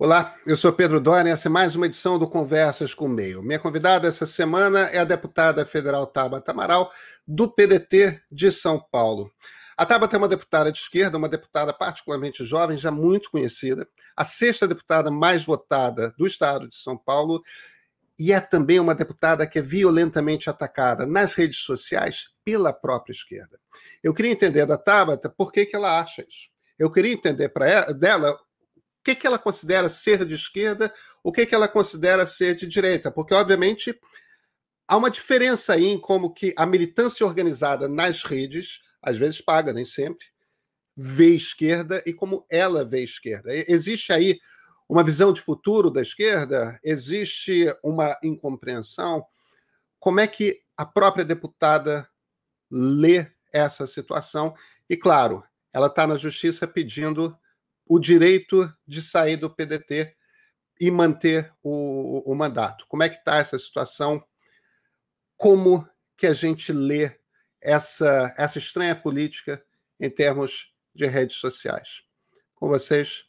Olá, eu sou Pedro Doria e essa é mais uma edição do Conversas com o Meio. Minha convidada essa semana é a deputada federal Tabata Amaral, do PDT de São Paulo. A Tabata é uma deputada de esquerda, uma deputada particularmente jovem, já muito conhecida, a sexta deputada mais votada do estado de São Paulo, e é também uma deputada que é violentamente atacada nas redes sociais pela própria esquerda. Eu queria entender da Tabata por que ela acha isso. Eu queria entender dela o que ela considera ser de esquerda, o que ela considera ser de direita, porque, obviamente, há uma diferença aí em como que a militância organizada nas redes, às vezes paga, nem sempre, vê esquerda e como ela vê esquerda. Existe aí uma visão de futuro da esquerda? Existe uma incompreensão? Como é que a própria deputada lê essa situação? E, claro, ela está na justiça pedindo o direito de sair do PDT e manter o mandato. Como é que está essa situação? Como que a gente lê essa estranha política em termos de redes sociais? Com vocês,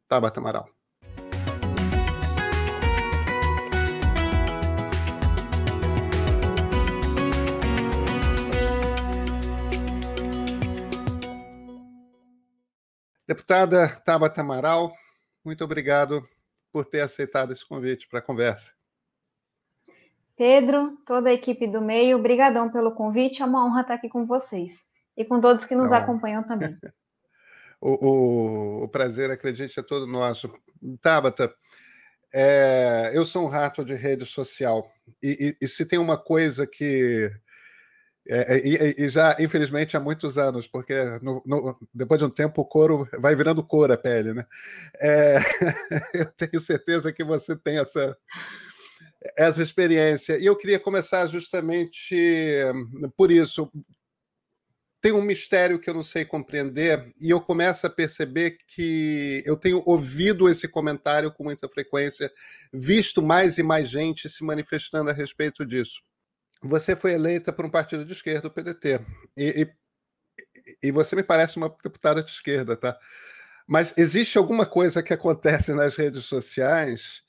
Tabata Amaral. Deputada Tabata Amaral, muito obrigado por ter aceitado esse convite para a conversa. Pedro, toda a equipe do Meio, brigadão pelo convite, é uma honra estar aqui com vocês e com todos que nos acompanham também. O prazer, acredite, é todo nosso. Tabata, eu sou um rato de rede social e se tem uma coisa que já, infelizmente, há muitos anos, porque depois de um tempo o couro vai virando couro a pele, né? Eu tenho certeza que você tem essa experiência. E eu queria começar justamente por isso. Tem um mistério que eu não sei compreender e eu começo a perceber que eu tenho ouvido esse comentário com muita frequência, visto mais e mais gente se manifestando a respeito disso. Você foi eleita por um partido de esquerda, o PDT, e você me parece uma deputada de esquerda, tá? Mas existe alguma coisa que acontece nas redes sociais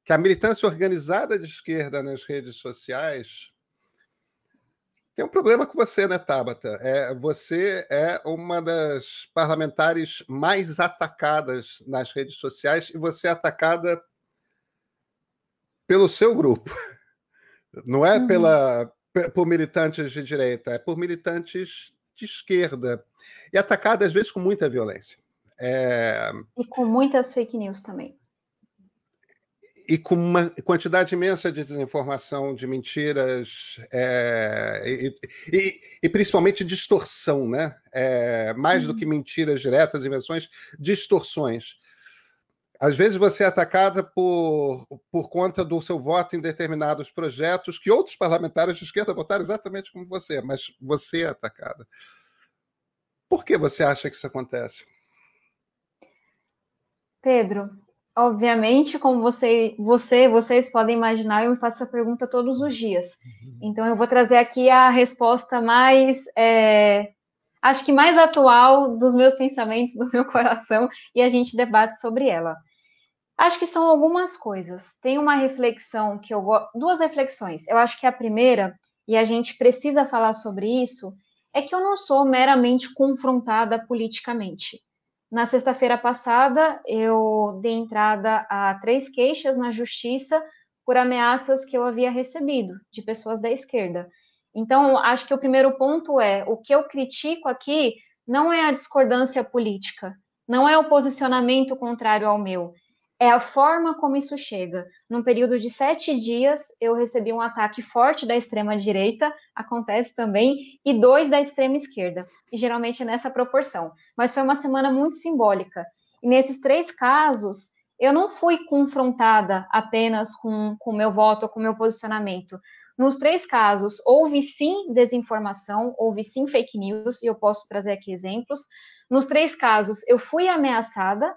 que a militância organizada de esquerda nas redes sociais tem um problema com você, né, Tabata? Você é uma das parlamentares mais atacadas nas redes sociais e você é atacada pelo seu grupo. Não é por militantes de direita, é por militantes de esquerda. E atacada, às vezes, com muita violência. E com muitas fake news também. E com uma quantidade imensa de desinformação, de mentiras, e principalmente distorção, né? Mais do que mentiras diretas, invenções, distorções. Às vezes você é atacada por conta do seu voto em determinados projetos que outros parlamentares de esquerda votaram exatamente como você, mas você é atacada. Por que você acha que isso acontece? Pedro, obviamente, como vocês podem imaginar, eu me faço essa pergunta todos os dias. Então, eu vou trazer aqui a resposta mais, acho que mais atual dos meus pensamentos, do meu coração, e a gente debate sobre ela. Acho que são algumas coisas. Tem uma reflexão que eu gosto, duas reflexões. Eu acho que a primeira, e a gente precisa falar sobre isso, é que eu não sou meramente confrontada politicamente. Na sexta-feira passada, eu dei entrada a 3 queixas na justiça por ameaças que eu havia recebido de pessoas da esquerda. Então, acho que o primeiro ponto é, o que eu critico aqui não é a discordância política, não é o posicionamento contrário ao meu, é a forma como isso chega. Num período de 7 dias, eu recebi um ataque forte da extrema-direita, acontece também, e 2 da extrema-esquerda, e geralmente é nessa proporção. Mas foi uma semana muito simbólica. E nesses 3 casos, eu não fui confrontada apenas com o meu voto ou com o meu posicionamento. Nos 3 casos, houve sim desinformação, houve sim fake news, e eu posso trazer aqui exemplos. Nos 3 casos, eu fui ameaçada.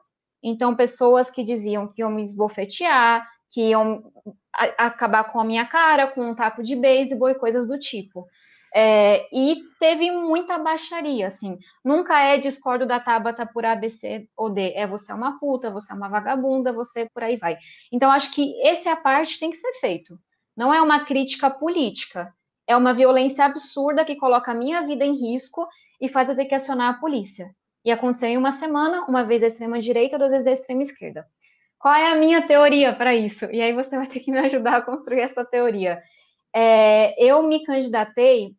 Então, pessoas que diziam que iam me esbofetear, que iam acabar com a minha cara, com um taco de beisebol e coisas do tipo. E teve muita baixaria, assim. Nunca é discordo da Tabata por A, B, C ou D. É você é uma puta, você é uma vagabunda, você por aí vai. Então, acho que essa é a parte que tem que ser feito. Não é uma crítica política. É uma violência absurda que coloca a minha vida em risco e faz eu ter que acionar a polícia. E aconteceu em uma semana, uma vez da extrema-direita, 2 vezes da extrema-esquerda. Qual é a minha teoria para isso? E aí você vai ter que me ajudar a construir essa teoria. Eu me candidatei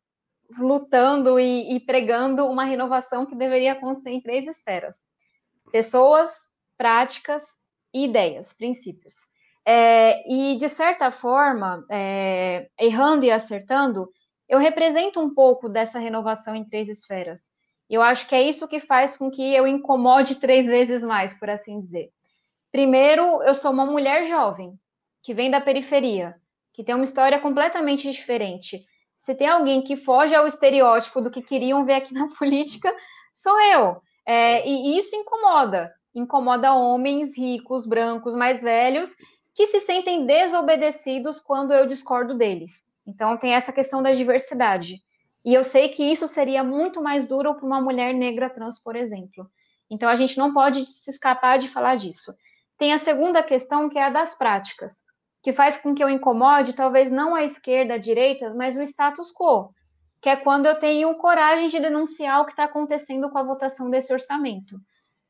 lutando e pregando uma renovação que deveria acontecer em 3 esferas: pessoas, práticas e ideias, princípios. E, de certa forma, errando e acertando, eu represento um pouco dessa renovação em 3 esferas. E eu acho que é isso que faz com que eu incomode 3 vezes mais, por assim dizer. Primeiro, eu sou uma mulher jovem, que vem da periferia, que tem uma história completamente diferente. Se tem alguém que foge ao estereótipo do que queriam ver aqui na política, sou eu. E isso incomoda. Incomoda homens ricos, brancos, mais velhos, que se sentem desobedecidos quando eu discordo deles. Então, tem essa questão da diversidade. E eu sei que isso seria muito mais duro para uma mulher negra trans, por exemplo. Então, a gente não pode se escapar de falar disso. Tem a segunda questão, que é a das práticas, que faz com que eu incomode, talvez não a esquerda, a direita, mas o status quo, que é quando eu tenho coragem de denunciar o que está acontecendo com a votação desse orçamento.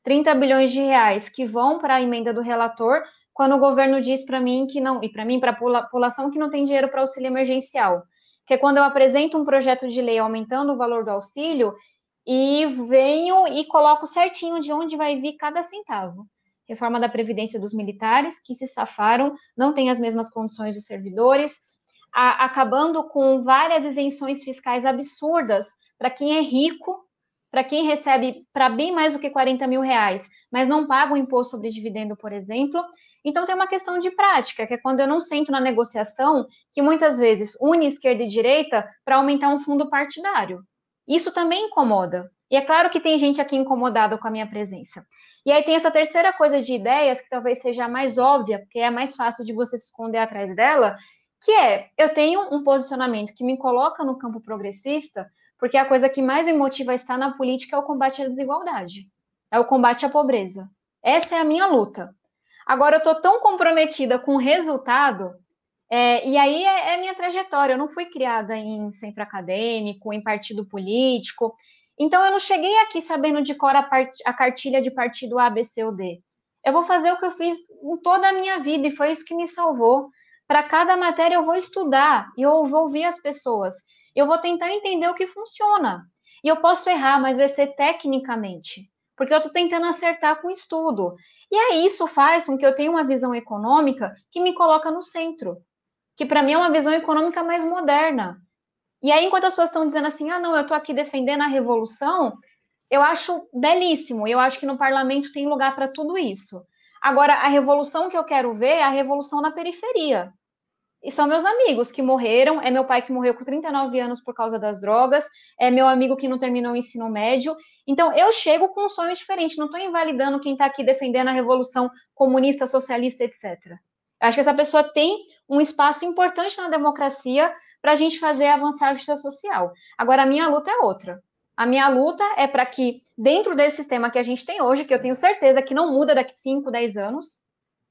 30 bilhões de reais que vão para a emenda do relator, quando o governo diz para mim que não, e para mim, para a população, que não tem dinheiro para auxílio emergencial, que é quando eu apresento um projeto de lei aumentando o valor do auxílio e venho e coloco certinho de onde vai vir cada centavo. Reforma da Previdência dos militares, que se safaram, não têm as mesmas condições dos servidores, acabando com várias isenções fiscais absurdas para quem é rico, para quem recebe para bem mais do que 40 mil reais, mas não paga o imposto sobre dividendo, por exemplo. Então, tem uma questão de prática, que é quando eu não sento na negociação, que muitas vezes une esquerda e direita para aumentar um fundo partidário. Isso também incomoda. E é claro que tem gente aqui incomodada com a minha presença. E aí tem essa terceira coisa de ideias, que talvez seja a mais óbvia, porque é mais fácil de você se esconder atrás dela, que eu tenho um posicionamento que me coloca no campo progressista, porque a coisa que mais me motiva a estar na política é o combate à desigualdade, é o combate à pobreza. Essa é a minha luta. Agora, eu estou tão comprometida com o resultado, e aí é minha trajetória. Eu não fui criada em centro acadêmico, em partido político, então eu não cheguei aqui sabendo de cor a cartilha de partido A, B, C ou D. Eu vou fazer o que eu fiz em toda a minha vida, e foi isso que me salvou. Para cada matéria eu vou estudar, e eu vou ouvir as pessoas. Eu vou tentar entender o que funciona. E eu posso errar, mas vai ser tecnicamente, porque eu estou tentando acertar com o estudo. E aí isso faz com que eu tenha uma visão econômica que me coloca no centro, que para mim é uma visão econômica mais moderna. E aí, enquanto as pessoas estão dizendo assim, não, eu estou aqui defendendo a revolução, eu acho belíssimo, eu acho que no parlamento tem lugar para tudo isso. Agora, a revolução que eu quero ver é a revolução na periferia. E são meus amigos que morreram, é meu pai que morreu com 39 anos por causa das drogas, é meu amigo que não terminou o ensino médio. Então, eu chego com um sonho diferente, não estou invalidando quem está aqui defendendo a revolução comunista, socialista, etc. Eu acho que essa pessoa tem um espaço importante na democracia para a gente fazer avançar a justiça social. Agora, a minha luta é outra. A minha luta é para que, dentro desse sistema que a gente tem hoje, que eu tenho certeza que não muda daqui 5, 10 anos,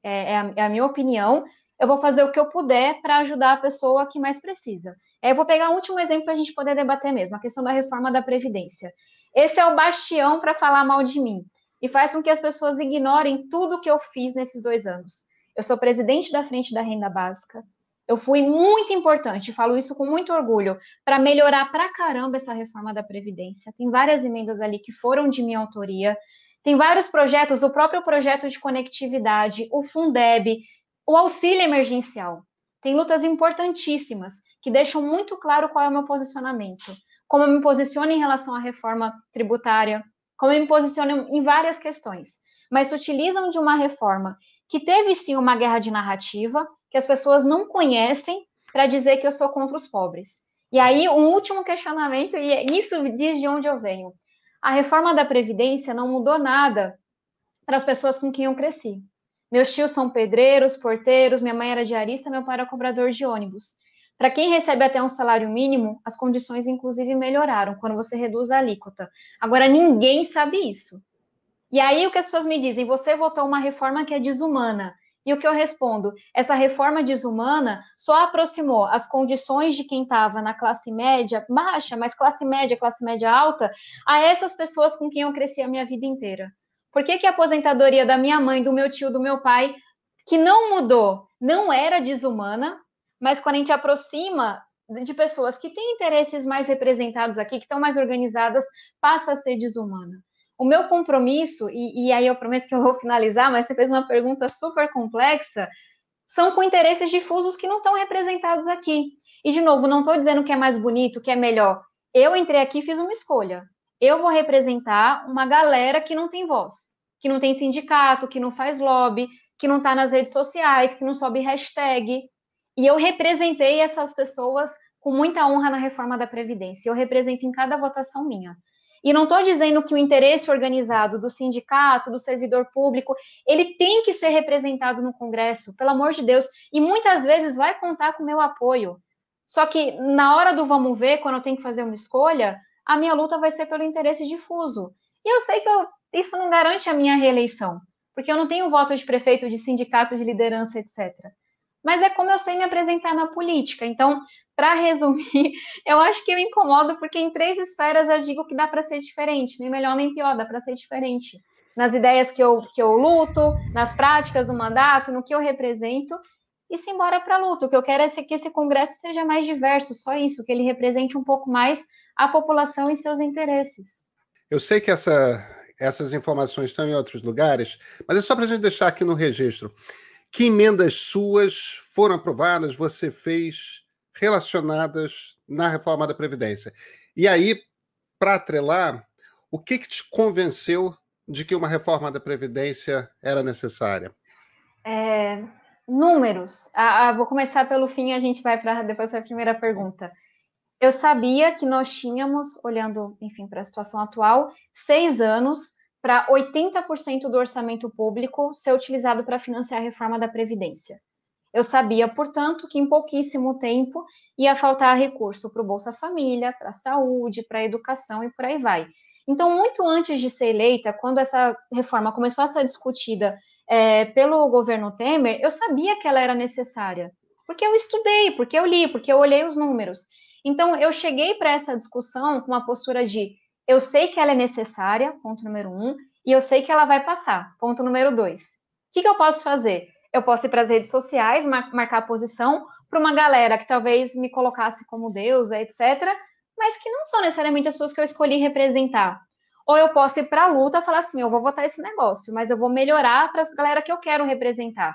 é a minha opinião, eu vou fazer o que eu puder para ajudar a pessoa que mais precisa. Eu vou pegar um último exemplo para a gente poder debater mesmo, a questão da reforma da Previdência. Esse é o bastião para falar mal de mim, e faz com que as pessoas ignorem tudo que eu fiz nesses 2 anos. Eu sou presidente da Frente da Renda Básica, eu fui muito importante, falo isso com muito orgulho, para melhorar pra caramba essa reforma da Previdência. Tem várias emendas ali que foram de minha autoria, tem vários projetos, o próprio projeto de conectividade, o Fundeb, o auxílio emergencial. Tem lutas importantíssimas que deixam muito claro qual é o meu posicionamento, como eu me posiciono em relação à reforma tributária, como eu me posiciono em várias questões, mas se utilizam de uma reforma que teve sim uma guerra de narrativa, que as pessoas não conhecem, para dizer que eu sou contra os pobres. E aí, um último questionamento, e isso diz de onde eu venho. A reforma da Previdência não mudou nada para as pessoas com quem eu cresci. Meus tios são pedreiros, porteiros, minha mãe era diarista, meu pai era cobrador de ônibus. Para quem recebe até um salário mínimo, as condições, inclusive, melhoraram quando você reduz a alíquota. Agora, ninguém sabe isso. E aí, o que as pessoas me dizem? Você votou uma reforma que é desumana. E o que eu respondo? Essa reforma desumana só aproximou as condições de quem estava na classe média baixa, mas classe média alta, a essas pessoas com quem eu cresci a minha vida inteira. Por que que a aposentadoria da minha mãe, do meu tio, do meu pai, que não mudou, não era desumana, mas quando a gente aproxima de pessoas que têm interesses mais representados aqui, que estão mais organizadas, passa a ser desumana. O meu compromisso, e aí eu prometo que eu vou finalizar, mas você fez uma pergunta super complexa, são com interesses difusos que não estão representados aqui. E, de novo, não estou dizendo que é mais bonito, que é melhor. Eu entrei aqui e fiz uma escolha. Eu vou representar uma galera que não tem voz, que não tem sindicato, que não faz lobby, que não está nas redes sociais, que não sobe hashtag. E eu representei essas pessoas com muita honra na reforma da Previdência. Eu represento em cada votação minha. E não estou dizendo que o interesse organizado do sindicato, do servidor público, ele tem que ser representado no Congresso, pelo amor de Deus, e muitas vezes vai contar com o meu apoio. Só que na hora do vamos ver, quando eu tenho que fazer uma escolha, a minha luta vai ser pelo interesse difuso. E eu sei que isso não garante a minha reeleição, porque eu não tenho voto de prefeito, de sindicato, de liderança, etc. Mas é como eu sei me apresentar na política. Então, para resumir, eu acho que eu incomodo porque em 3 esferas eu digo que dá para ser diferente, nem melhor nem pior, dá para ser diferente. Nas ideias que eu luto, nas práticas do mandato, no que eu represento, e simbora para a luta. O que eu quero é que esse Congresso seja mais diverso, só isso, que ele represente um pouco mais a população e seus interesses. Eu sei que essas informações estão em outros lugares, mas é só para a gente deixar aqui no registro. Que emendas suas foram aprovadas, você fez relacionadas na reforma da Previdência? E aí, para atrelar, o que te convenceu de que uma reforma da Previdência era necessária? Números. Vou começar pelo fim, a gente vai para depois a primeira pergunta. Eu sabia que nós tínhamos, olhando, enfim, para a situação atual, 6 anos para 80% do orçamento público ser utilizado para financiar a reforma da Previdência. Eu sabia, portanto, que em pouquíssimo tempo ia faltar recurso para o Bolsa Família, para a saúde, para a educação e por aí vai. Então, muito antes de ser eleita, quando essa reforma começou a ser discutida pelo governo Temer, eu sabia que ela era necessária, porque eu estudei, porque eu li, porque eu olhei os números. Então, eu cheguei para essa discussão com uma postura de eu sei que ela é necessária, ponto número 1, e eu sei que ela vai passar, ponto número 2. O que eu posso fazer? Eu posso ir para as redes sociais, marcar posição para uma galera que talvez me colocasse como deusa, etc., mas que não são necessariamente as pessoas que eu escolhi representar. Ou eu posso ir para a luta e falar assim, eu vou votar esse negócio, mas eu vou melhorar para as galera que eu quero representar.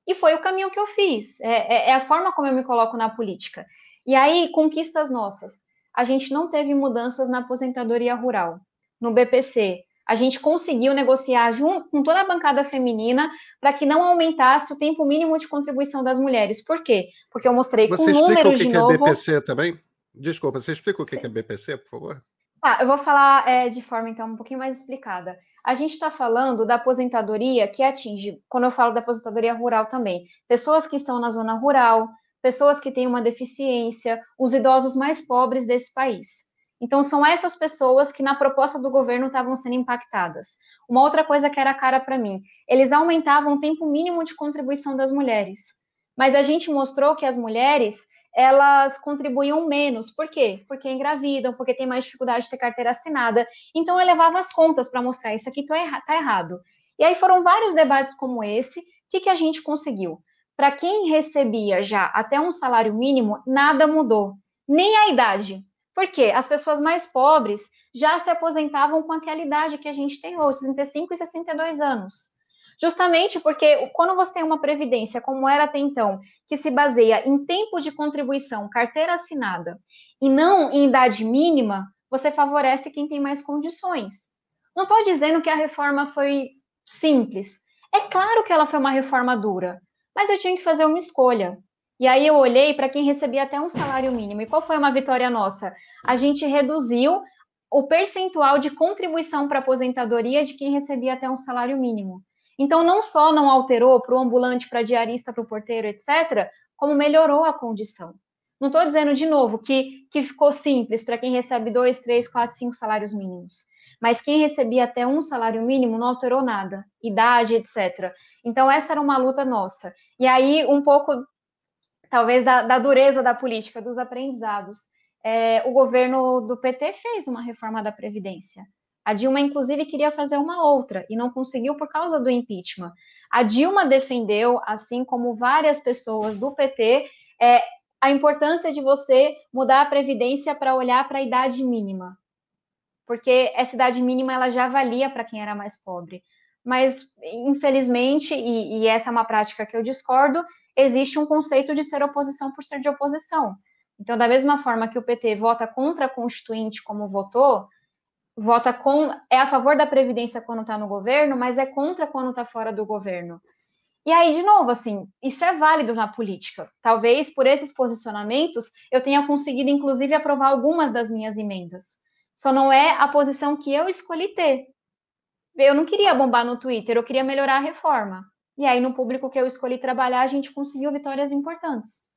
E foi o caminho que eu fiz. É a forma como eu me coloco na política. E aí, conquistas nossas. A gente não teve mudanças na aposentadoria rural, no BPC. A gente conseguiu negociar junto com toda a bancada feminina para que não aumentasse o tempo mínimo de contribuição das mulheres. Por quê? Porque eu mostrei com Você explica o números que de é novo. BPC também? Desculpa, você explica o que é BPC, por favor? Tá, eu vou falar de forma, então, um pouquinho mais explicada. A gente está falando da aposentadoria que atinge, quando eu falo da aposentadoria rural também, pessoas que estão na zona rural, pessoas que têm uma deficiência, os idosos mais pobres desse país. Então, são essas pessoas que, na proposta do governo, estavam sendo impactadas. Uma outra coisa que era cara para mim, eles aumentavam o tempo mínimo de contribuição das mulheres. Mas a gente mostrou que as mulheres elas contribuíam menos. Por quê? Porque engravidam, porque tem mais dificuldade de ter carteira assinada. Então, eu levava as contas para mostrar isso aqui tá errado. E aí foram vários debates como esse. O que a gente conseguiu? Para quem recebia já até um salário mínimo, nada mudou. Nem a idade. Por quê? As pessoas mais pobres já se aposentavam com aquela idade que a gente tem hoje, 65 e 62 anos. Justamente porque quando você tem uma previdência, como era até então, que se baseia em tempo de contribuição, carteira assinada, e não em idade mínima, você favorece quem tem mais condições. Não estou dizendo que a reforma foi simples. É claro que ela foi uma reforma dura, mas eu tinha que fazer uma escolha. E aí eu olhei para quem recebia até um salário mínimo. E qual foi uma vitória nossa? A gente reduziu o percentual de contribuição para a aposentadoria de quem recebia até um salário mínimo. Então, não só não alterou para o ambulante, para a diarista, para o porteiro, etc., como melhorou a condição. Não estou dizendo, de novo, que ficou simples para quem recebe 2, 3, 4, 5 salários mínimos. Mas quem recebia até um salário mínimo não alterou nada, idade, etc. Então, essa era uma luta nossa. E aí, um pouco, talvez, da dureza da política, dos aprendizados. O governo do PT fez uma reforma da Previdência. A Dilma, inclusive, queria fazer uma outra e não conseguiu por causa do impeachment. A Dilma defendeu, assim como várias pessoas do PT, a importância de você mudar a Previdência para olhar para a idade mínima, porque essa idade mínima ela já valia para quem era mais pobre. Mas, infelizmente, e essa é uma prática que eu discordo, existe um conceito de ser oposição por ser de oposição. Então, da mesma forma que o PT vota contra a Constituinte como votou, é a favor da Previdência quando está no governo, mas é contra quando está fora do governo. E aí, de novo, assim, isso é válido na política. Talvez por esses posicionamentos eu tenha conseguido, inclusive, aprovar algumas das minhas emendas. Só não é a posição que eu escolhi ter. Eu não queria bombar no Twitter, eu queria melhorar a reforma. E aí, no público que eu escolhi trabalhar, a gente conseguiu vitórias importantes.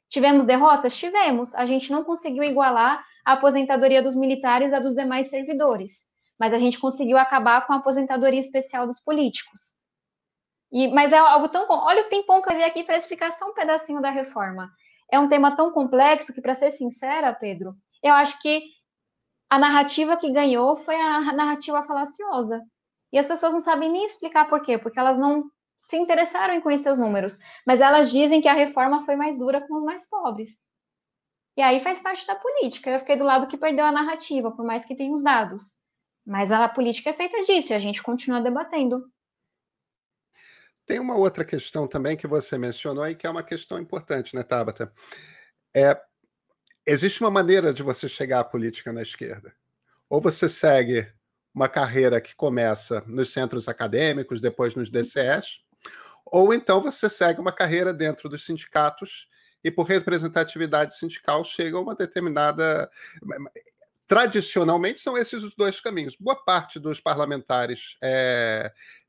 Tivemos derrotas? Tivemos. A gente não conseguiu igualar a aposentadoria dos militares à dos demais servidores. Mas a gente conseguiu acabar com a aposentadoria especial dos políticos. Mas é algo tão... Olha o tempão que eu vi aqui para explicar só um pedacinho da reforma. É um tema tão complexo que, para ser sincera, Pedro, eu acho que a narrativa que ganhou foi a narrativa falaciosa. E as pessoas não sabem nem explicar por quê, porque elas não se interessaram em conhecer os números. Mas elas dizem que a reforma foi mais dura com os mais pobres. E aí faz parte da política. Eu fiquei do lado que perdeu a narrativa, por mais que tenha os dados. Mas a política é feita disso e a gente continua debatendo. Tem uma outra questão também que você mencionou e que é uma questão importante, né, Tabata? Existe uma maneira de você chegar à política na esquerda. Ou você segue uma carreira que começa nos centros acadêmicos, depois nos DCEs, ou então você segue uma carreira dentro dos sindicatos e, por representatividade sindical, chega a uma determinada... Tradicionalmente, são esses os dois caminhos. Boa parte dos parlamentares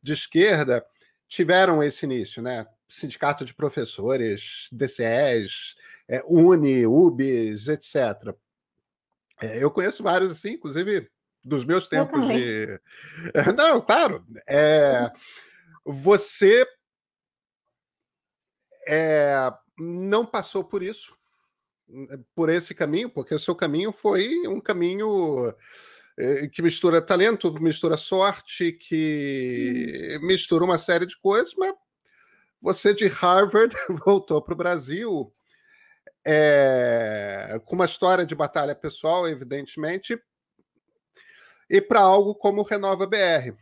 de esquerda tiveram esse início, né? Sindicato de professores, DCEs, Uni, UBS, etc. Eu conheço vários, assim, inclusive dos meus tempos de... Não, claro. Você não passou por isso, por esse caminho, porque o seu caminho foi um caminho que mistura talento, mistura sorte, que mistura uma série de coisas, mas você de Harvard voltou para o Brasil com uma história de batalha pessoal, evidentemente, e para algo como o Renova BR,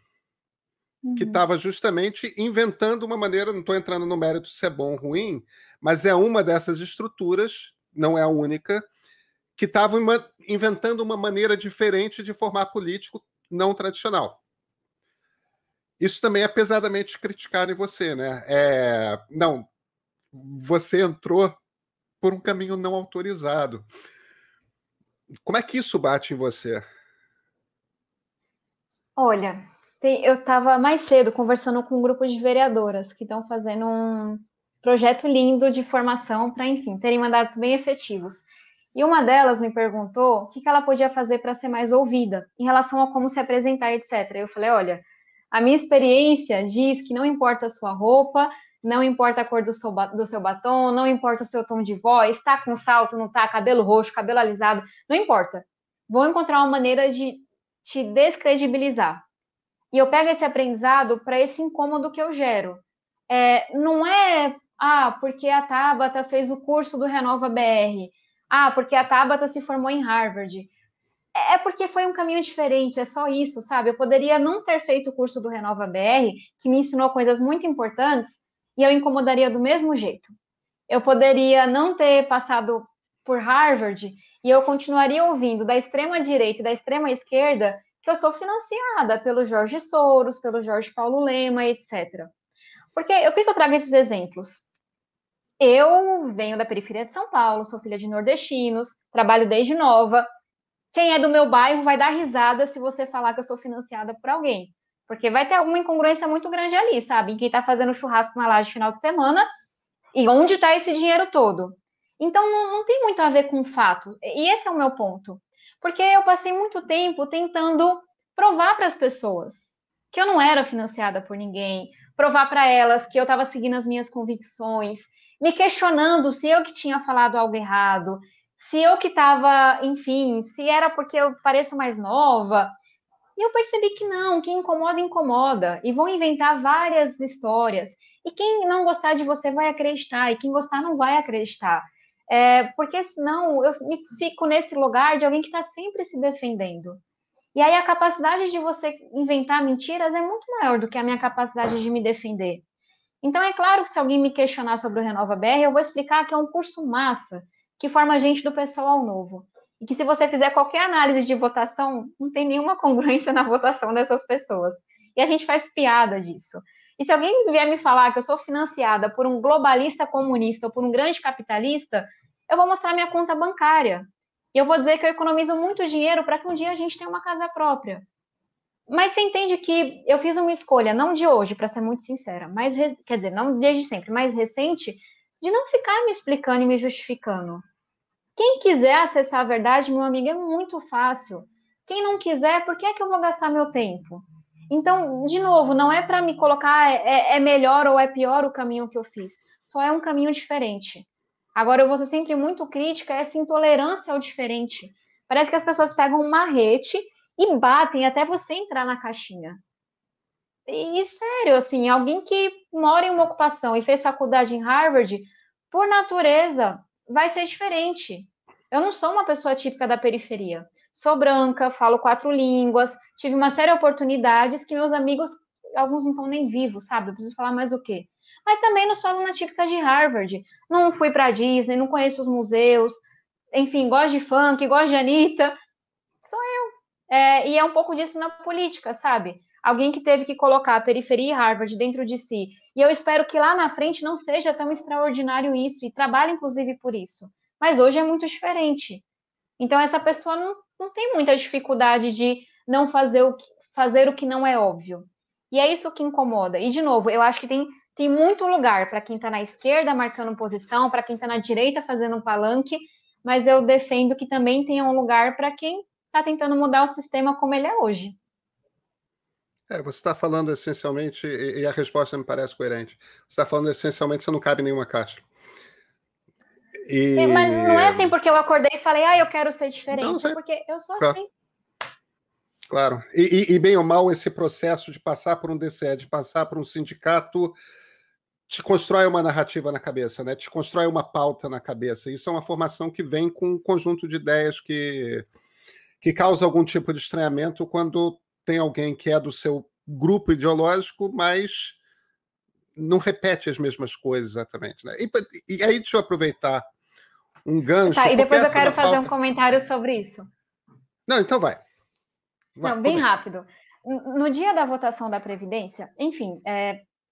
que estava justamente inventando uma maneira, não estou entrando no mérito se é bom ou ruim, mas é uma dessas estruturas, não é a única, que estava inventando uma maneira diferente de formar político não tradicional. Isso também é pesadamente criticado em você, né? Não, você entrou por um caminho não autorizado. Como é que isso bate em você? Olha, eu estava mais cedo conversando com um grupo de vereadoras que estão fazendo um projeto lindo de formação para, enfim, terem mandatos bem efetivos. E uma delas me perguntou o que ela podia fazer para ser mais ouvida em relação a como se apresentar, etc. Eu falei, olha, a minha experiência diz que não importa a sua roupa, não importa a cor do seu batom, não importa o seu tom de voz, tá com salto, não tá, cabelo roxo, cabelo alisado, não importa. Vou encontrar uma maneira de te descredibilizar. E eu pego esse aprendizado para esse incômodo que eu gero. Não é, porque a Tabata fez o curso do Renova BR. Porque a Tabata se formou em Harvard. É porque foi um caminho diferente, é só isso, sabe? Eu poderia não ter feito o curso do Renova BR, que me ensinou coisas muito importantes, e eu incomodaria do mesmo jeito. Eu poderia não ter passado por Harvard, e eu continuaria ouvindo da extrema direita e da extrema esquerda que eu sou financiada pelo Jorge Soros, pelo Jorge Paulo Lema, etc. Por que eu trago esses exemplos? Eu venho da periferia de São Paulo, sou filha de nordestinos, trabalho desde nova. Quem é do meu bairro vai dar risada se você falar que eu sou financiada por alguém. Porque vai ter alguma incongruência muito grande ali, sabe? Em quem está fazendo churrasco na laje final de semana e onde está esse dinheiro todo. Então, não tem muito a ver com fato. E esse é o meu ponto. Porque eu passei muito tempo tentando provar para as pessoas que eu não era financiada por ninguém, provar para elas que eu estava seguindo as minhas convicções, me questionando se eu que tinha falado algo errado, se eu que estava, enfim, se era porque eu pareço mais nova. E eu percebi que não, quem incomoda, incomoda. E vão inventar várias histórias. E quem não gostar de você vai acreditar, e quem gostar não vai acreditar. Porque senão eu me fico nesse lugar de alguém que está sempre se defendendo. E aí a capacidade de você inventar mentiras é muito maior do que a minha capacidade de me defender. Então é claro que se alguém me questionar sobre o Renova BR, eu vou explicar que é um curso massa, que forma gente do pessoal ao novo. E que se você fizer qualquer análise de votação, não tem nenhuma congruência na votação dessas pessoas. E a gente faz piada disso. E se alguém vier me falar que eu sou financiada por um globalista comunista ou por um grande capitalista, eu vou mostrar minha conta bancária. E eu vou dizer que eu economizo muito dinheiro para que um dia a gente tenha uma casa própria. Mas você entende que eu fiz uma escolha, não de hoje, para ser muito sincera, mas quer dizer, não desde sempre, mais recente, de não ficar me explicando e me justificando. Quem quiser acessar a verdade, meu amigo, é muito fácil. Quem não quiser, por que é que eu vou gastar meu tempo? Então, de novo, não é para me colocar é melhor ou é pior o caminho que eu fiz. Só é um caminho diferente. Agora, eu vou ser sempre muito crítica a essa intolerância ao diferente. Parece que as pessoas pegam um marrete e batem até você entrar na caixinha. E sério, assim, alguém que mora em uma ocupação e fez faculdade em Harvard, por natureza, vai ser diferente. Eu não sou uma pessoa típica da periferia. Sou branca, falo 4 línguas, tive uma série de oportunidades que meus amigos, alguns não estão nem vivos, sabe? Eu preciso falar mais o quê? Mas também não sou aluna típica de Harvard. Não fui para Disney, não conheço os museus, enfim, gosto de funk, gosto de Anitta. Sou e é um pouco disso na política, sabe? Alguém que teve que colocar a periferia e Harvard dentro de si. E eu espero que lá na frente não seja tão extraordinário isso, e trabalhe inclusive por isso. Mas hoje é muito diferente. Então essa pessoa não tem muita dificuldade de não fazer o que não é óbvio. E é isso que incomoda. E, de novo, eu acho que tem muito lugar para quem está na esquerda marcando posição, para quem está na direita fazendo um palanque, mas eu defendo que também tenha um lugar para quem está tentando mudar o sistema como ele é hoje. Você está falando essencialmente, e a resposta me parece coerente, você está falando essencialmente que você não cabe em nenhuma caixa. Mas não é E. assim porque eu acordei e falei, eu quero ser Não diferente, é sei, porque eu sou claro. assim. Claro. E bem ou mal, esse processo de passar por um DCE, de passar por um sindicato, te constrói uma narrativa na cabeça, né? Te constrói uma pauta na cabeça. Isso é uma formação que vem com um conjunto de ideias que causa algum tipo de estranhamento quando tem alguém que é do seu grupo ideológico, mas não repete as mesmas coisas exatamente. Né? E aí, deixa eu aproveitar um gancho, Tá, e porque depois eu essa da quero fazer um pauta. comentário sobre isso. Não, então vai. Vai, Não, bem comente. rápido. No dia da votação da Previdência, enfim,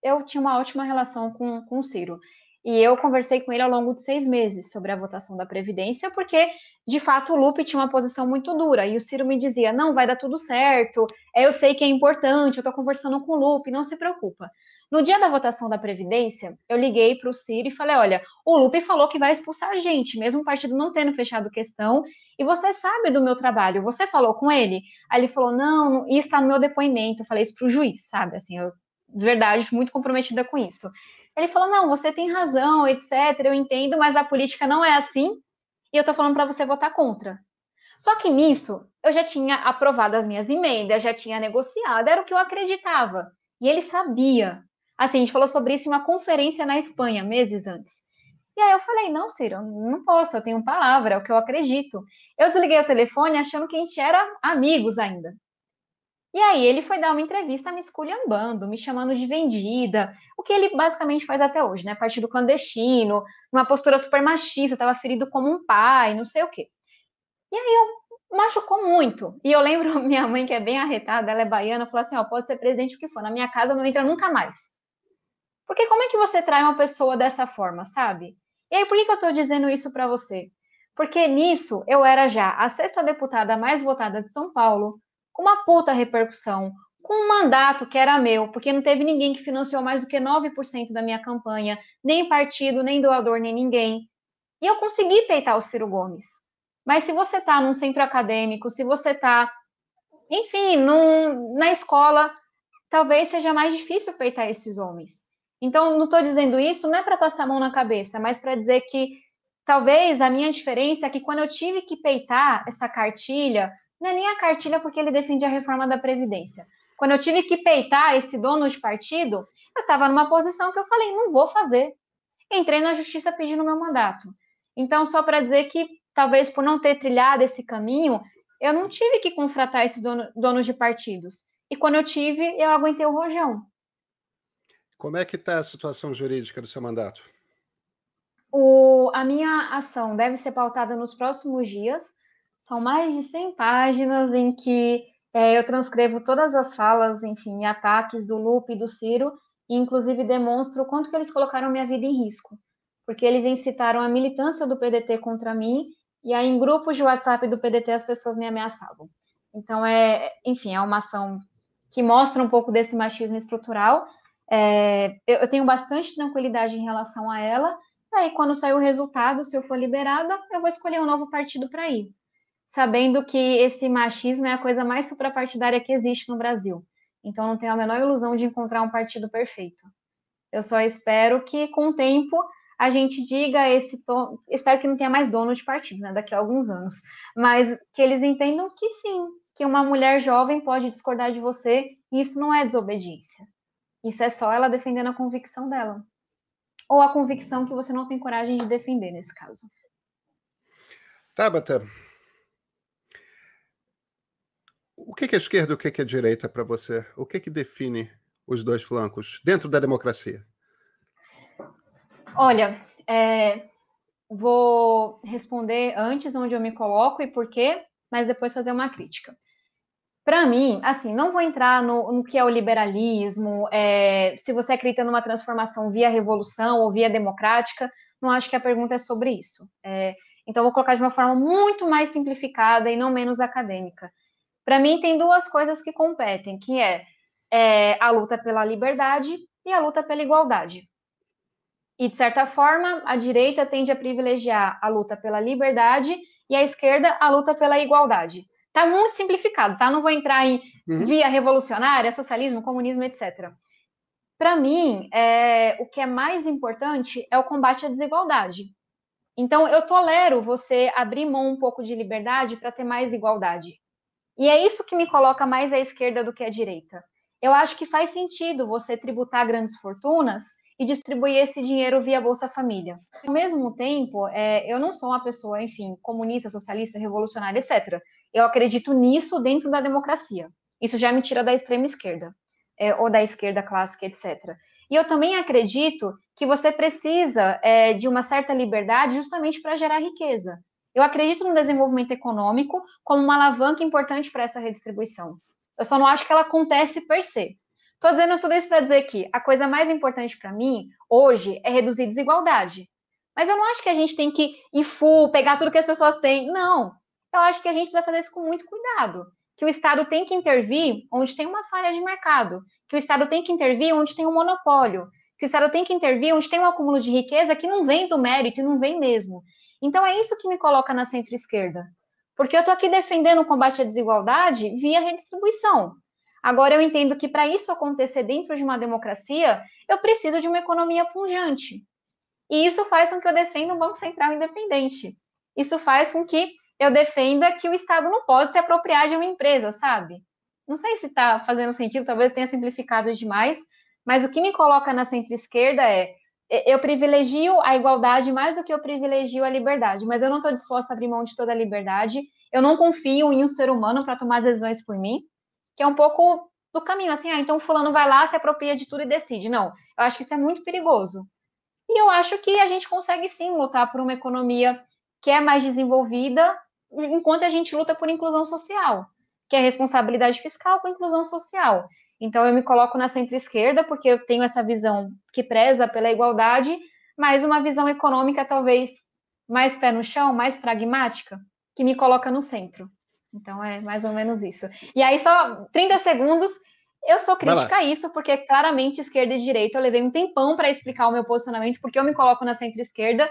eu tinha uma ótima relação com o Ciro. E eu conversei com ele ao longo de 6 meses sobre a votação da Previdência, porque, de fato, o Lupe tinha uma posição muito dura. E o Ciro me dizia: não, vai dar tudo certo, eu sei que é importante, eu estou conversando com o Lupe, não se preocupa. No dia da votação da Previdência, eu liguei para o Ciro e falei: olha, o Lupe falou que vai expulsar a gente, mesmo o partido não tendo fechado questão, e você sabe do meu trabalho, você falou com ele? Aí ele falou: não, isso está no meu depoimento. Eu falei isso para o juiz, sabe? Assim, eu, de verdade, muito comprometida com isso. Ele falou: não, você tem razão, etc. Eu entendo, mas a política não é assim e eu estou falando para você votar contra. Só que nisso, eu já tinha aprovado as minhas emendas, já tinha negociado, era o que eu acreditava. E ele sabia. Assim, a gente falou sobre isso em uma conferência na Espanha, meses antes. E aí eu falei: não, Ciro, não posso, eu tenho palavra, é o que eu acredito. Eu desliguei o telefone achando que a gente era amigos ainda. E aí ele foi dar uma entrevista me esculhambando, me chamando de vendida, o que ele basicamente faz até hoje, né? Partido clandestino, uma postura super machista, estava ferido como um pai, não sei o quê. E aí eu machucou muito. E eu lembro minha mãe, que é bem arretada, ela é baiana, falou assim: ó, pode ser presidente o que for, na minha casa não entra nunca mais. Porque como é que você trai uma pessoa dessa forma, sabe? E aí, por que eu tô dizendo isso para você? Porque nisso eu era já a 6ª deputada mais votada de São Paulo, com uma puta repercussão, com um mandato que era meu, porque não teve ninguém que financiou mais do que 9% da minha campanha, nem partido, nem doador, nem ninguém. E eu consegui peitar o Ciro Gomes. Mas se você está num centro acadêmico, se você está, enfim, na escola, talvez seja mais difícil peitar esses homens. Então, não estou dizendo isso, não é para passar a mão na cabeça, mas para dizer que talvez a minha diferença é que quando eu tive que peitar essa cartilha, não é nem a cartilha porque ele defendia a reforma da Previdência. Quando eu tive que peitar esse dono de partido, eu estava numa posição que eu falei, não vou fazer. Entrei na justiça pedindo meu mandato. Então, só para dizer que talvez por não ter trilhado esse caminho, eu não tive que confratar esses donos de partidos. E quando eu tive, eu aguentei o rojão. Como é que está a situação jurídica do seu mandato? A minha ação deve ser pautada nos próximos dias. São mais de 100 páginas em que eu transcrevo todas as falas, enfim, ataques do Lupe e do Ciro, e inclusive demonstro o quanto que eles colocaram minha vida em risco, porque eles incitaram a militância do PDT contra mim, e aí em grupos de WhatsApp do PDT as pessoas me ameaçavam. Então, enfim, é uma ação que mostra um pouco desse machismo estrutural. Eu tenho bastante tranquilidade em relação a ela. Aí, quando sair o resultado, se eu for liberada, eu vou escolher um novo partido para ir, sabendo que esse machismo é a coisa mais suprapartidária que existe no Brasil. Então, não tenho a menor ilusão de encontrar um partido perfeito. Eu só espero que, com o tempo, a gente diga esse tom. Espero que não tenha mais dono de partido, né, daqui a alguns anos. Mas que eles entendam que sim, que uma mulher jovem pode discordar de você, e isso não é desobediência. Isso é só ela defendendo a convicção dela. Ou a convicção que você não tem coragem de defender, nesse caso. Tabata, o que é esquerda e o que é direita para você? O que define os dois flancos dentro da democracia? Olha, vou responder antes onde eu me coloco e por quê, mas depois fazer uma crítica. Para mim, assim, não vou entrar no que é o liberalismo, se você acredita numa transformação via revolução ou via democrática, não acho que a pergunta é sobre isso. Então, vou colocar de uma forma muito mais simplificada e não menos acadêmica. Para mim, tem duas coisas que competem, que a luta pela liberdade e a luta pela igualdade. E, de certa forma, a direita tende a privilegiar a luta pela liberdade e a esquerda a luta pela igualdade. Está muito simplificado, tá? Não vou entrar em via revolucionária, socialismo, comunismo, etc. Para mim, o que é mais importante é o combate à desigualdade. Então, eu tolero você abrir mão um pouco de liberdade para ter mais igualdade. E é isso que me coloca mais à esquerda do que à direita. Eu acho que faz sentido você tributar grandes fortunas e distribuir esse dinheiro via Bolsa Família. Ao mesmo tempo, eu não sou uma pessoa, enfim, comunista, socialista, revolucionária, etc. Eu acredito nisso dentro da democracia. Isso já me tira da extrema esquerda, ou da esquerda clássica, etc. E eu também acredito que você precisa de uma certa liberdade justamente para gerar riqueza. Eu acredito no desenvolvimento econômico como uma alavanca importante para essa redistribuição. Eu só não acho que ela acontece per se. Estou dizendo tudo isso para dizer que a coisa mais importante para mim, hoje, é reduzir desigualdade. Mas eu não acho que a gente tem que ir full, pegar tudo que as pessoas têm. Não. Eu acho que a gente precisa fazer isso com muito cuidado. Que o Estado tem que intervir onde tem uma falha de mercado. Que o Estado tem que intervir onde tem um monopólio. Que o Estado tem que intervir onde tem um acúmulo de riqueza que não vem do mérito e não vem mesmo. Então é isso que me coloca na centro-esquerda. Porque eu estou aqui defendendo o combate à desigualdade via redistribuição. Agora eu entendo que para isso acontecer dentro de uma democracia, eu preciso de uma economia pujante. E isso faz com que eu defenda um Banco Central independente. Isso faz com que eu defenda que o Estado não pode se apropriar de uma empresa, sabe? Não sei se está fazendo sentido, talvez tenha simplificado demais, mas o que me coloca na centro-esquerda eu privilegio a igualdade mais do que eu privilegio a liberdade, mas eu não estou disposta a abrir mão de toda a liberdade. Eu não confio em um ser humano para tomar as decisões por mim, que é um pouco do caminho, assim, então fulano vai lá, se apropria de tudo e decide. Não, eu acho que isso é muito perigoso. E eu acho que a gente consegue sim lutar por uma economia que é mais desenvolvida, enquanto a gente luta por inclusão social, que é responsabilidade fiscal com inclusão social. Então, eu me coloco na centro-esquerda, porque eu tenho essa visão que preza pela igualdade, mas uma visão econômica talvez mais pé no chão, mais pragmática, que me coloca no centro. Então, é mais ou menos isso. E aí, só 30 segundos, eu sou crítica a isso, porque claramente esquerda e direita eu levei um tempão para explicar o meu posicionamento, porque eu me coloco na centro-esquerda,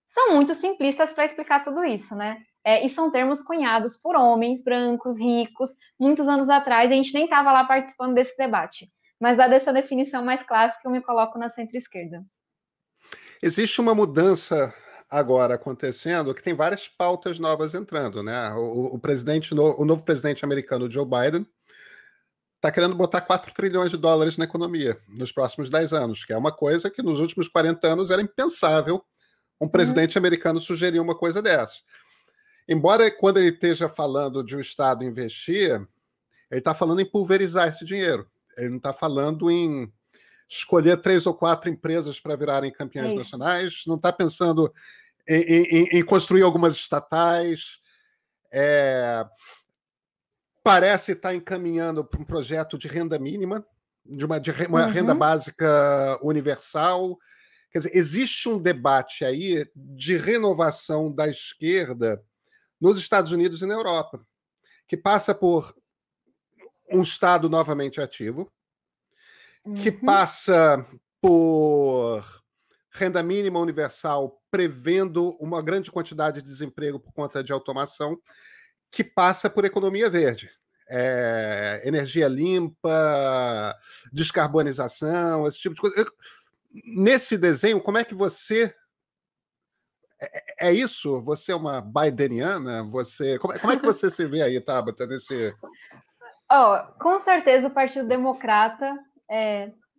são muito simplistas para explicar tudo isso, né? E são termos cunhados por homens brancos, ricos, muitos anos atrás, e a gente nem estava lá participando desse debate. Mas, dada essa definição mais clássica, eu me coloco na centro-esquerda. Existe uma mudança agora acontecendo que tem várias pautas novas entrando, né? O novo presidente americano, Joe Biden, está querendo botar 4 trilhões de dólares na economia nos próximos 10 anos, que é uma coisa que nos últimos 40 anos era impensável um presidente americano sugerir uma coisa dessa. Embora quando ele esteja falando de o Estado investir, ele está falando em pulverizar esse dinheiro. Ele não está falando em escolher 3 ou 4 empresas para virarem campeãs nacionais, não está pensando em construir algumas estatais. Parece estar encaminhando para um projeto de renda mínima, de uma renda básica universal. Quer dizer, existe um debate aí de renovação da esquerda nos Estados Unidos e na Europa, que passa por um Estado novamente ativo, que passa por renda mínima universal, prevendo uma grande quantidade de desemprego por conta de automação, que passa por economia verde. Energia limpa, descarbonização, esse tipo de coisa. Nesse desenho, como é que você... É isso? Você é uma bideniana? Como é que você se vê aí, Tabata, nesse... Com certeza o Partido Democrata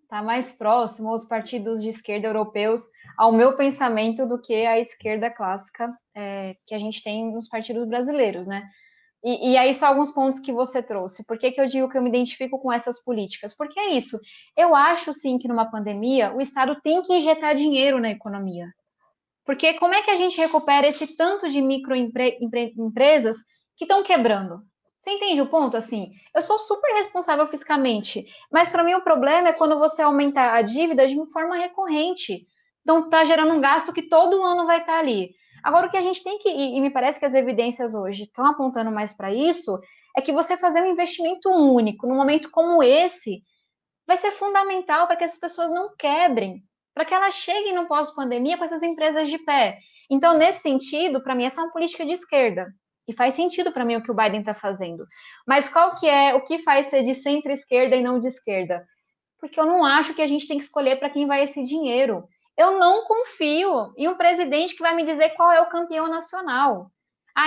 está mais próximo aos partidos de esquerda europeus, ao meu pensamento, do que a esquerda clássica que a gente tem nos partidos brasileiros, né? E aí só alguns pontos que você trouxe. Por que eu digo que eu me identifico com essas políticas? Porque é isso. Eu acho, sim, que numa pandemia o Estado tem que injetar dinheiro na economia. Porque como é que a gente recupera esse tanto de microempresas que estão quebrando? Você entende o ponto? Assim, eu sou super responsável fiscalmente, mas para mim o problema é quando você aumenta a dívida de uma forma recorrente. Então, está gerando um gasto que todo ano vai estar ali. Agora, o que a gente tem que, e me parece que as evidências hoje estão apontando mais para isso, é que você fazer um investimento único num momento como esse vai ser fundamental para que as pessoas não quebrem, para que elas cheguem no pós-pandemia com essas empresas de pé. Então, nesse sentido, para mim, essa é uma política de esquerda. E faz sentido para mim o que o Biden está fazendo. Mas o que faz ser de centro-esquerda e não de esquerda? Porque eu não acho que a gente tem que escolher para quem vai esse dinheiro. Eu não confio em um presidente que vai me dizer qual é o campeão nacional.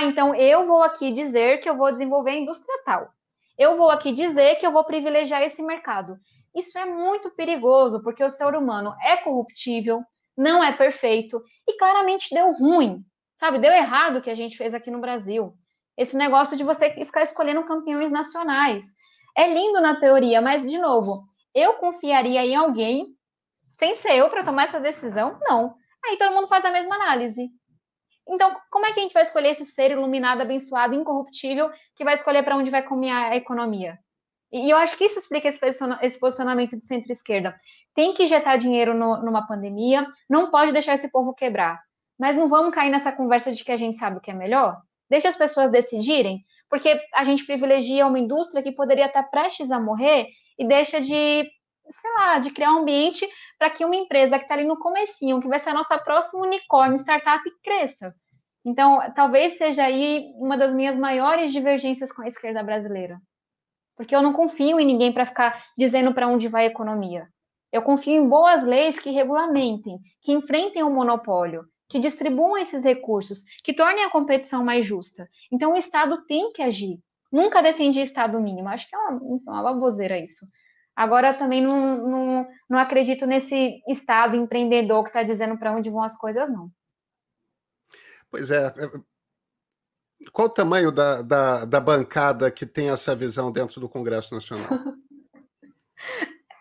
Então eu vou aqui dizer que eu vou desenvolver a indústria tal. Eu vou aqui dizer que eu vou privilegiar esse mercado. Isso é muito perigoso, porque o ser humano é corruptível, não é perfeito e claramente deu ruim, sabe? Deu errado o que a gente fez aqui no Brasil. Esse negócio de você ficar escolhendo campeões nacionais. É lindo na teoria, mas, de novo, eu confiaria em alguém, sem ser eu, para tomar essa decisão? Não. Aí todo mundo faz a mesma análise. Então, como é que a gente vai escolher esse ser iluminado, abençoado, incorruptível, que vai escolher para onde vai caminhar a economia? E eu acho que isso explica esse posicionamento de centro-esquerda. Tem que injetar dinheiro numa pandemia, não pode deixar esse povo quebrar. Mas não vamos cair nessa conversa de que a gente sabe o que é melhor? Deixa as pessoas decidirem, porque a gente privilegia uma indústria que poderia estar prestes a morrer e deixa de, sei lá, de criar um ambiente para que uma empresa que está ali no comecinho, que vai ser a nossa próxima unicórnio, startup, cresça. Então, talvez seja aí uma das minhas maiores divergências com a esquerda brasileira. Porque eu não confio em ninguém para ficar dizendo para onde vai a economia. Eu confio em boas leis que regulamentem, que enfrentem o monopólio, que distribuam esses recursos, que tornem a competição mais justa. Então, o Estado tem que agir. Nunca defendi Estado mínimo. Acho que é uma baboseira isso. Agora, eu também não acredito nesse Estado empreendedor que está dizendo para onde vão as coisas, não. Pois é. Qual o tamanho da bancada que tem essa visão dentro do Congresso Nacional?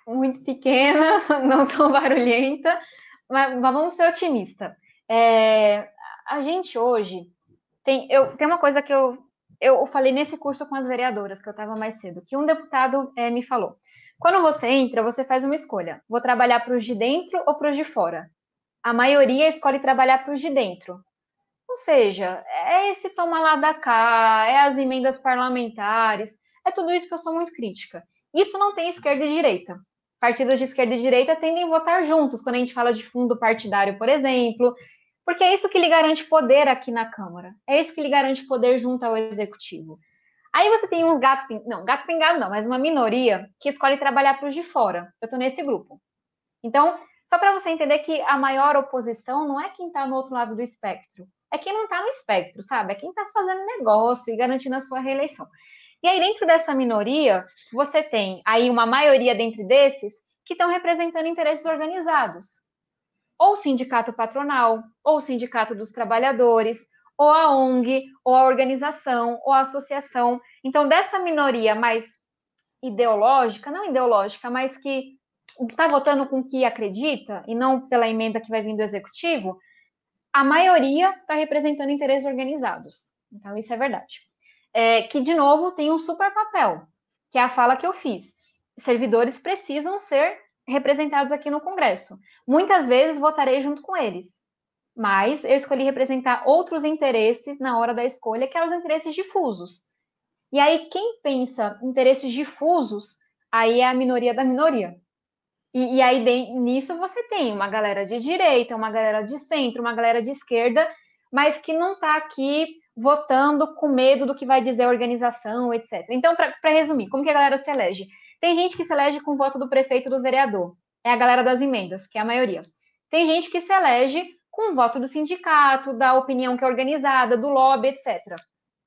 Muito pequena, não tão barulhenta, mas vamos ser otimistas. A gente hoje tem uma coisa que eu falei nesse curso com as vereadoras, que eu estava mais cedo, que um deputado me falou. Quando você entra, você faz uma escolha. Vou trabalhar para os de dentro ou para os de fora? A maioria escolhe trabalhar para os de dentro. Ou seja, é esse toma lá da cá, é as emendas parlamentares, é tudo isso que eu sou muito crítica. Isso não tem esquerda e direita. Partidos de esquerda e direita tendem a votar juntos, quando a gente fala de fundo partidário, por exemplo. Porque é isso que lhe garante poder aqui na Câmara. É isso que lhe garante poder junto ao Executivo. Aí você tem uns gato pingado não, mas uma minoria que escolhe trabalhar para os de fora. Eu estou nesse grupo. Então, só para você entender que a maior oposição não é quem está no outro lado do espectro, é quem não está no espectro, sabe? É quem está fazendo negócio e garantindo a sua reeleição. E aí, dentro dessa minoria, você tem aí uma maioria dentre desses que estão representando interesses organizados. Ou o sindicato patronal, ou o sindicato dos trabalhadores, ou a ONG, ou a organização, ou a associação. Então, dessa minoria mais ideológica, não ideológica, mas que está votando com o que acredita, e não pela emenda que vai vir do executivo, a maioria está representando interesses organizados. Então, isso é verdade. Que, de novo, tem um super papel, que é a fala que eu fiz. Servidores precisam ser representados aqui no Congresso. Muitas vezes votarei junto com eles, mas eu escolhi representar outros interesses na hora da escolha, que são os interesses difusos. E aí, quem pensa interesses difusos, aí é a minoria da minoria. E aí, nisso, você tem uma galera de direita, uma galera de centro, uma galera de esquerda, mas que não está aqui votando com medo do que vai dizer a organização, etc. Então, para resumir, como que a galera se elege? Tem gente que se elege com o voto do prefeito e do vereador. É a galera das emendas, que é a maioria. Tem gente que se elege com o voto do sindicato, da opinião que é organizada, do lobby, etc.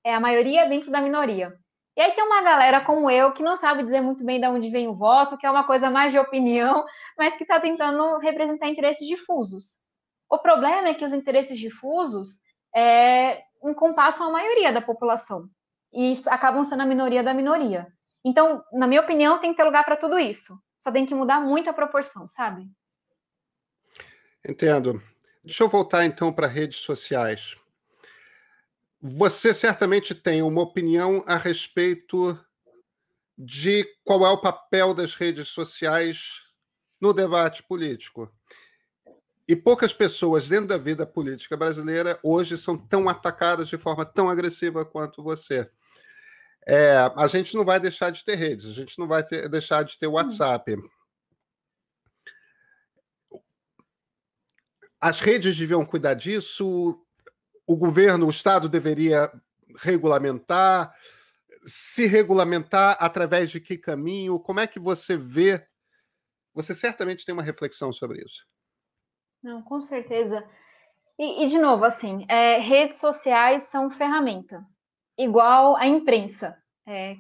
É a maioria dentro da minoria. E aí tem uma galera como eu que não sabe dizer muito bem de onde vem o voto, que é uma coisa mais de opinião, mas que está tentando representar interesses difusos. O problema é que os interesses difusos encompassam a maioria da população e acabam sendo a minoria da minoria. Então, na minha opinião, tem que ter lugar para tudo isso. Só tem que mudar muito a proporção, sabe? Entendo. Deixa eu voltar então para redes sociais. Você certamente tem uma opinião a respeito de qual é o papel das redes sociais no debate político. E poucas pessoas dentro da vida política brasileira hoje são tão atacadas de forma tão agressiva quanto você. A gente não vai deixar de ter redes, a gente não vai deixar de ter WhatsApp. As redes deviam cuidar disso, o governo, o Estado deveria regulamentar, se regulamentar através de que caminho? Como é que você vê? Você certamente tem uma reflexão sobre isso. Não, com certeza. E de novo, assim, redes sociais são ferramenta, igual a imprensa,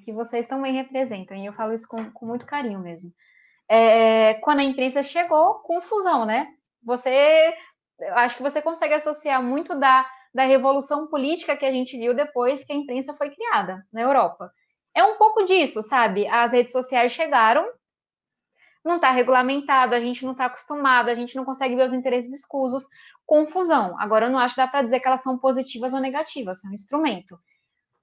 que vocês também representam, e eu falo isso com muito carinho mesmo. Quando a imprensa chegou, confusão, né? Eu acho que você consegue associar muito da revolução política que a gente viu depois que a imprensa foi criada na Europa. É um pouco disso, sabe? As redes sociais chegaram, não está regulamentado, a gente não está acostumado, a gente não consegue ver os interesses escusos, confusão. Agora, eu não acho que dá para dizer que elas são positivas ou negativas, são um instrumento.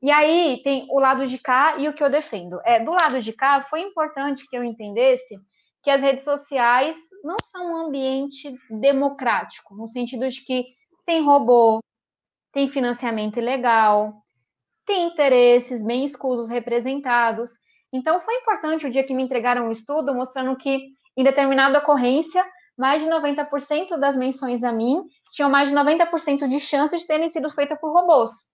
E aí tem o lado de cá e o que eu defendo. Do lado de cá, foi importante que eu entendesse que as redes sociais não são um ambiente democrático, no sentido de que tem robô, tem financiamento ilegal, tem interesses bem escusos representados. Então, foi importante o dia que me entregaram um estudo mostrando que, em determinada ocorrência, mais de 90% das menções a mim tinham mais de 90% de chance de terem sido feitas por robôs.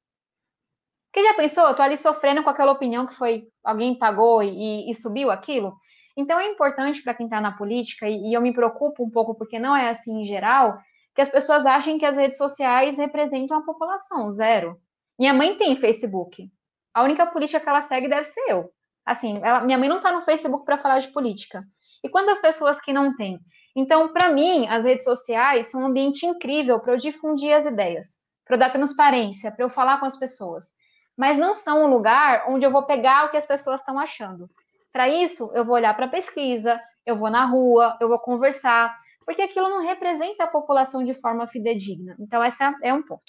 Porque já pensou? Eu tô ali sofrendo com aquela opinião que foi alguém pagou e subiu aquilo. Então é importante para quem está na política, e eu me preocupo um pouco porque não é assim em geral, que as pessoas achem que as redes sociais representam a população, zero. Minha mãe tem Facebook. A única política que ela segue deve ser eu. Assim, minha mãe não está no Facebook para falar de política. E quantas pessoas que não têm? Então, para mim, as redes sociais são um ambiente incrível para eu difundir as ideias, para eu dar transparência, para eu falar com as pessoas. Mas não são um lugar onde eu vou pegar o que as pessoas estão achando. Para isso, eu vou olhar para a pesquisa, eu vou na rua, eu vou conversar, porque aquilo não representa a população de forma fidedigna. Então, esse é um ponto.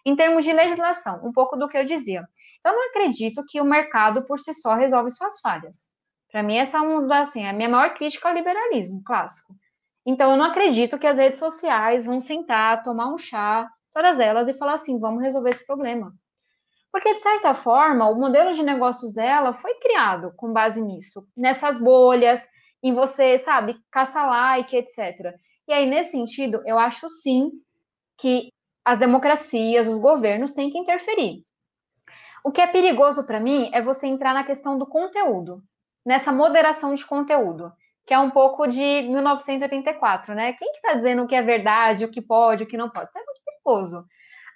Em termos de legislação, um pouco do que eu dizia. Eu não acredito que o mercado, por si só, resolve suas falhas. Para mim, essa é a minha maior crítica ao liberalismo clássico. Então, eu não acredito que as redes sociais vão sentar, tomar um chá, todas elas, e falar assim, vamos resolver esse problema. Porque, de certa forma, o modelo de negócios dela foi criado com base nisso, nessas bolhas, em você, sabe, caça like, etc. E aí, nesse sentido, eu acho sim que as democracias, os governos têm que interferir. O que é perigoso para mim é você entrar na questão do conteúdo, nessa moderação de conteúdo, que é um pouco de 1984, né? Quem que está dizendo o que é verdade, o que pode, o que não pode? Isso é muito perigoso.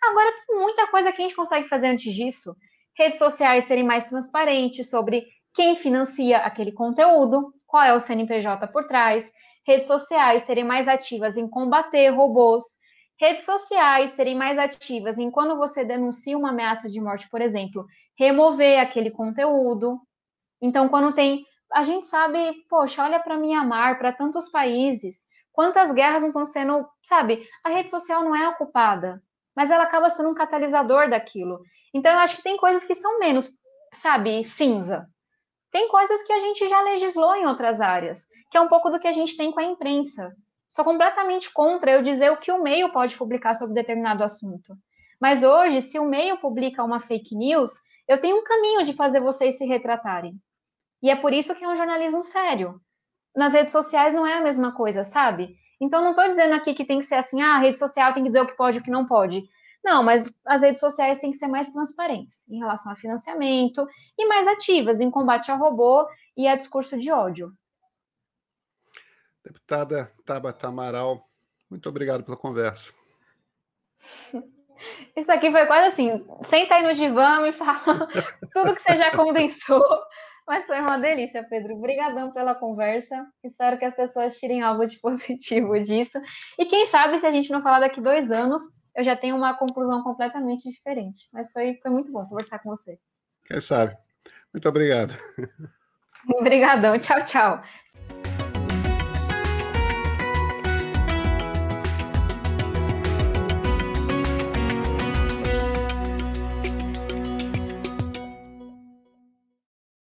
Agora, tem muita coisa que a gente consegue fazer antes disso. Redes sociais serem mais transparentes sobre quem financia aquele conteúdo, qual é o CNPJ por trás, redes sociais serem mais ativas em combater robôs, redes sociais serem mais ativas em quando você denuncia uma ameaça de morte, por exemplo, remover aquele conteúdo. Então, quando tem. A gente sabe, poxa, olha para Mianmar, para tantos países, quantas guerras não estão sendo. Sabe, a rede social não é ocupada, mas ela acaba sendo um catalisador daquilo. Então, eu acho que tem coisas que são menos, sabe, cinza. Tem coisas que a gente já legislou em outras áreas, que é um pouco do que a gente tem com a imprensa. Sou completamente contra eu dizer o que o meio pode publicar sobre determinado assunto. Mas hoje, se o meio publica uma fake news, eu tenho um caminho de fazer vocês se retratarem. E é por isso que é um jornalismo sério. Nas redes sociais não é a mesma coisa, sabe? Então não estou dizendo aqui que tem que ser assim, a rede social tem que dizer o que pode e o que não pode. Não, mas as redes sociais têm que ser mais transparentes em relação a financiamento e mais ativas em combate ao robô e a discurso de ódio. Deputada Tabata Amaral, muito obrigado pela conversa. Isso aqui foi quase assim, senta aí no divã, me fala tudo que você já condensou, mas foi uma delícia, Pedro. Obrigadão pela conversa, espero que as pessoas tirem algo de positivo disso, e quem sabe se a gente não falar daqui 2 anos, eu já tenho uma conclusão completamente diferente, mas foi muito bom conversar com você. Quem sabe? Muito obrigado. Obrigadão, tchau, tchau.